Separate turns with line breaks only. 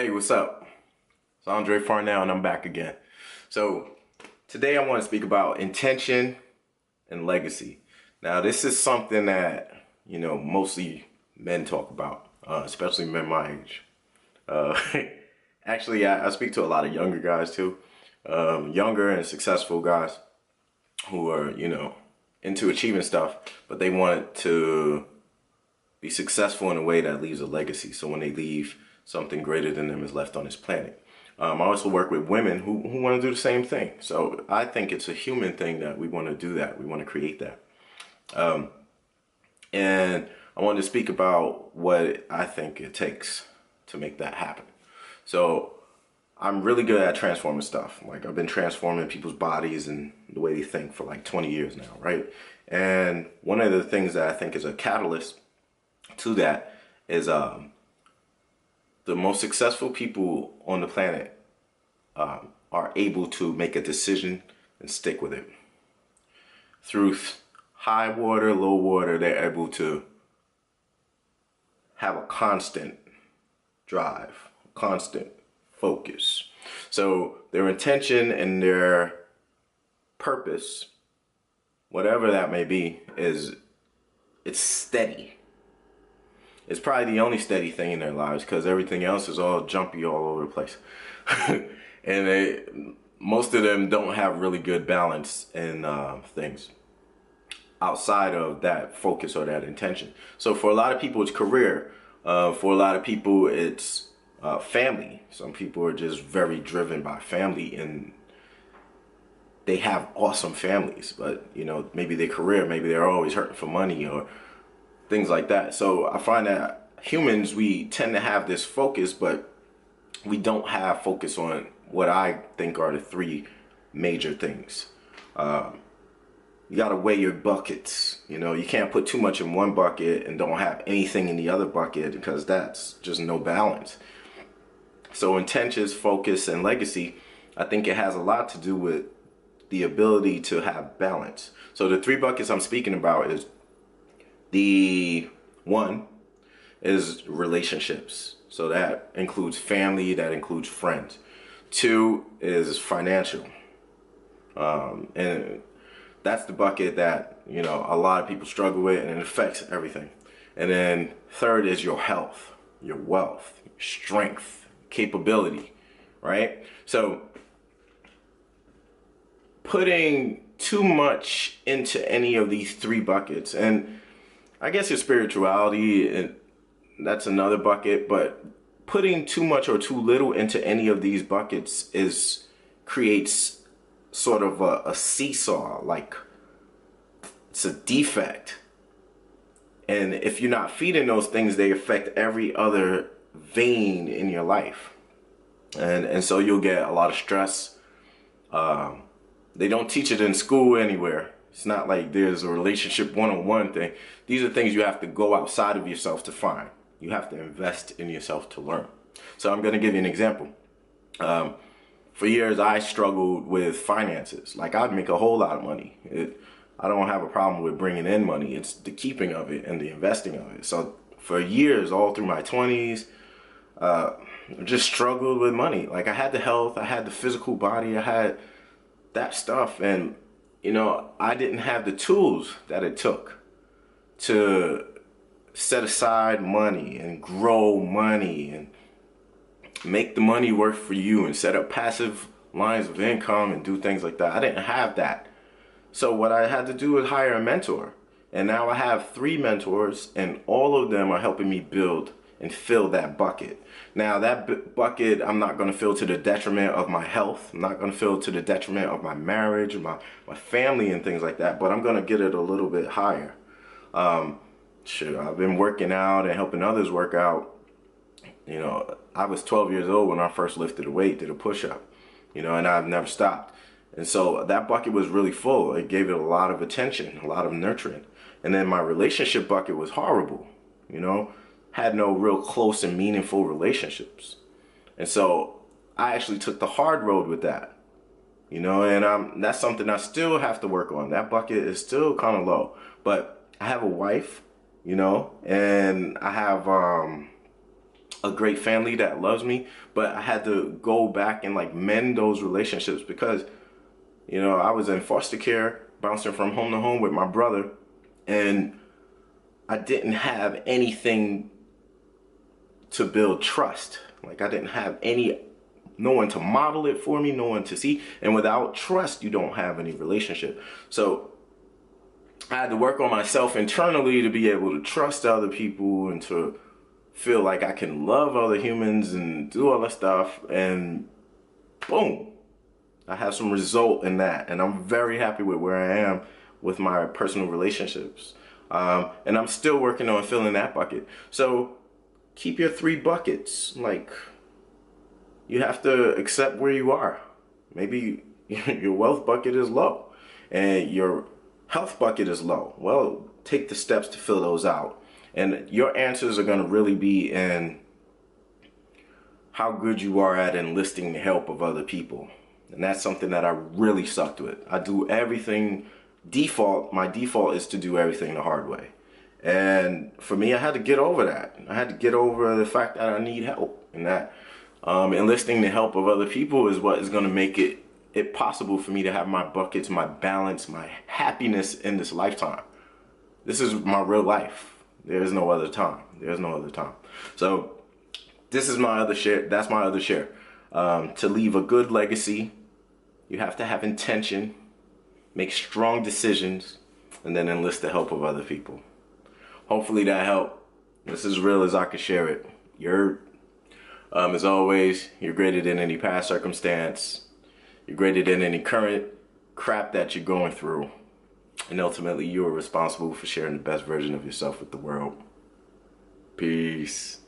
Hey, what's up? It's Andre Farnell and I'm back again. So today I want to speak about intention and legacy. Now this is something that, mostly men talk about, especially men my age. Uh, actually, I speak to a lot of younger guys too. Younger and successful guys who are, into achieving stuff, but they want to be successful in a way that leaves a legacy. So when they leave, something greater than them is left on this planet. I also work with women who want to do the same thing. So I think it's a human thing that we want to do that. We want to create that. And I wanted to speak about what I think it takes to make that happen. So I'm really good at transforming stuff. Like I've been transforming people's bodies and the way they think for like 20 years now, right? And one of the things that I think is a catalyst to that is the most successful people on the planet are able to make a decision and stick with it. Through high water, low water, they're able to have a constant drive, constant focus. So their intention and their purpose, whatever that may be, it's steady. It's probably the only steady thing in their lives because everything else is all jumpy all over the place. And most of them don't have really good balance in things outside of that focus or that intention. So for a lot of people, it's career. For a lot of people, it's family. Some people are just very driven by family and they have awesome families, but maybe their career, maybe they're always hurting for money or things like that. So I find that humans, we tend to have this focus, but we don't have focus on what I think are the three major things. You gotta weigh your buckets. You can't put too much in one bucket and don't have anything in the other bucket because that's just no balance. So intentions, focus, and legacy, I think it has a lot to do with the ability to have balance. So the three buckets I'm speaking about is the one is relationships. So that includes family, that includes friends. Two is financial. And that's the bucket that, a lot of people struggle with and it affects everything. And then third is your health, your wealth, strength, capability, right? So putting too much into any of these three buckets, and I guess your spirituality, and that's another bucket, but putting too much or too little into any of these buckets creates sort of a seesaw, like it's a defect. And if you're not feeding those things, they affect every other vein in your life. And so you'll get a lot of stress. They don't teach it in school anywhere. It's not like there's a relationship one-on-one thing. These are things you have to go outside of yourself to find. You have to invest in yourself to learn. So I'm going to give you an example. For years, I struggled with finances. Like I'd make a whole lot of money. I don't have a problem with bringing in money. It's the keeping of it and the investing of it. So for years, all through my 20s, I just struggled with money. Like I had the health, I had the physical body, I had that stuff. And, I didn't have the tools that it took to set aside money and grow money and make the money work for you and set up passive lines of income and do things like that. I didn't have that. So what I had to do was hire a mentor. And now I have 3 mentors and all of them are helping me build and fill that bucket. Now that bucket, I'm not going to fill to the detriment of my health. I'm not going to fill to the detriment of my marriage, my family and things like that. But I'm going to get it a little bit higher. I've been working out and helping others work out. I was 12 years old when I first lifted a weight, did a push-up, and I've never stopped. And so that bucket was really full. It gave it a lot of attention, a lot of nurturing. And then my relationship bucket was horrible, had no real close and meaningful relationships. And so I actually took the hard road with that, and that's something I still have to work on. That bucket is still kind of low, but I have a wife, and I have a great family that loves me, but I had to go back and like mend those relationships because, you know, I was in foster care, bouncing from home to home with my brother, and I didn't have anything to build trust. Like I didn't have no one to model it for me, no one to see. And without trust, you don't have any relationship. So I had to work on myself internally to be able to trust other people and to feel like I can love other humans and do all that stuff. And boom, I have some result in that. And I'm very happy with where I am with my personal relationships. And I'm still working on filling that bucket. So keep your 3 buckets. Like, you have to accept where you are. Maybe your wealth bucket is low and your health bucket is low. Well, take the steps to fill those out. And your answers are going to really be in how good you are at enlisting the help of other people. And that's something that I really sucked with. I do everything my default is to do everything the hard way. And for me, I had to get over that. I had to get over the fact that I need help, and that enlisting the help of other people is what is going to make it possible for me to have my buckets, my balance, my happiness in this lifetime. This is my real life. There is no other time. There is no other time. So this is my other share. That's my other share. To leave a good legacy, you have to have intention, make strong decisions, and then enlist the help of other people. Hopefully that helped. This is real as I can share it. As always, you're greater than any past circumstance. You're greater than any current crap that you're going through. And ultimately, you are responsible for sharing the best version of yourself with the world. Peace.